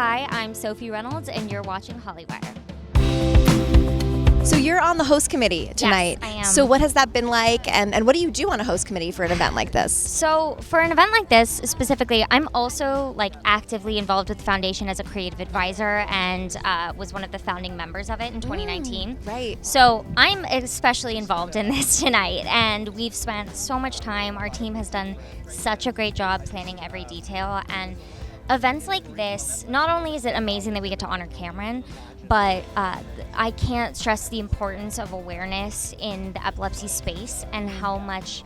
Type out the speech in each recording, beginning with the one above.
Hi, I'm Sophie Reynolds, and you're watching Hollywire. So you're on the host committee tonight. Yes, I am. So what has that been like, and what do you do on a host committee for an event like this? So for an event like this specifically, I'm also actively involved with the foundation as a creative advisor and was one of the founding members of it in 2019. Right. So I'm especially involved in this tonight, and we've spent so much time. Our team has done such a great job planning every detail, and events like this, not only is it amazing that we get to honor Cameron, but I can't stress the importance of awareness in the epilepsy space and how much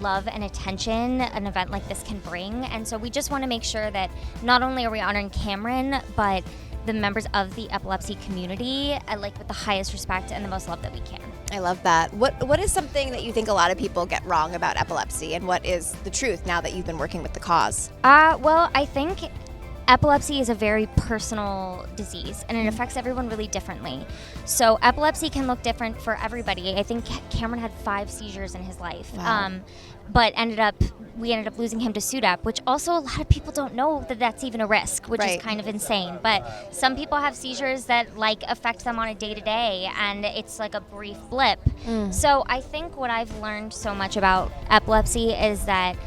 love and attention an event like this can bring. And so we just want to make sure that not only are we honoring Cameron, but the members of the epilepsy community with the highest respect and the most love that we can. I love that. What is something that you think a lot of people get wrong about epilepsy, and what is the truth now that you've been working with the cause? Well, I think epilepsy is a very personal disease, and it affects everyone really differently. So epilepsy can look different for everybody. I think Cameron had 5 seizures in his life. Wow. But we ended up losing him to SUDEP, which also a lot of people don't know that that's even a risk, which Right. is kind of insane. But some people have seizures that affect them on a day-to-day, and it's like a brief blip. So I think what I've learned so much about epilepsy is that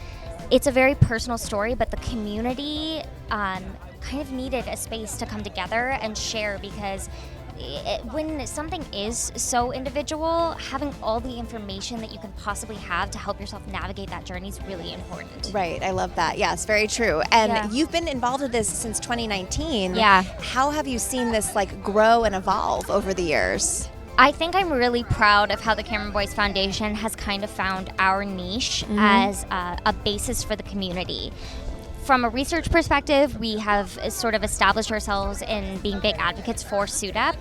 it's a very personal story, but the community kind of needed a space to come together and share, because when something is so individual, having all the information that you can possibly have to help yourself navigate that journey is really important. Right. I love that. Yes, very true. And Yeah. you've been involved with this since 2019. Yeah. How have you seen this grow and evolve over the years? I think I'm really proud of how the Cameron Boyce Foundation has kind of found our niche as a basis for the community. From a research perspective, we have sort of established ourselves in being big advocates for SUDEP,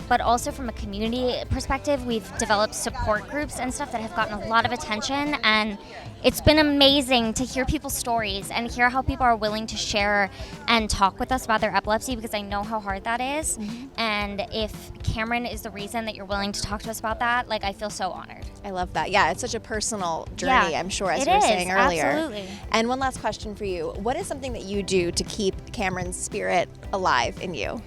but also from a community perspective, we've developed support groups and stuff that have gotten a lot of attention, and it's been amazing to hear people's stories and hear how people are willing to share and talk with us about their epilepsy, because I know how hard that is. And if Cameron is the reason that you're willing to talk to us about that, I feel so honored. I love that. Yeah, it's such a personal journey, Yeah, I'm sure, as it you were is, saying earlier. absolutely. And one last question for you. What is something that you do to keep Cameron's spirit alive in you?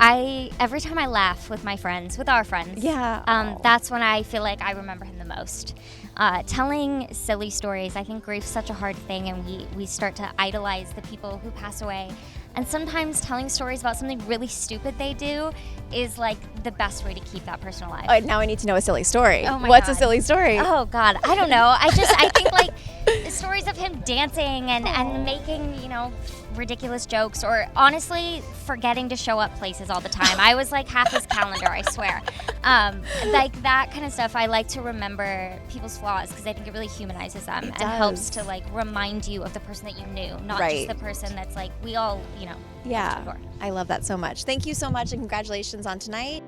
Every time I laugh with my friends, with our friends, that's when I feel like I remember him the most. Telling silly stories, I think grief's such a hard thing, and we start to idolize the people who pass away. And sometimes telling stories about something really stupid they do is the best way to keep that person alive. Oh, now I need to know a silly story. Oh my What's God. a silly story? Oh God, I don't know. I think stories of him dancing and making, ridiculous jokes, or honestly forgetting to show up places all the time. I was half his calendar, I swear. That kind of stuff. I like to remember people's flaws, because I think it really humanizes them and helps to remind you of the person that you knew, not just the person that's we all, Yeah, I love that so much. Thank you so much, and congratulations on tonight.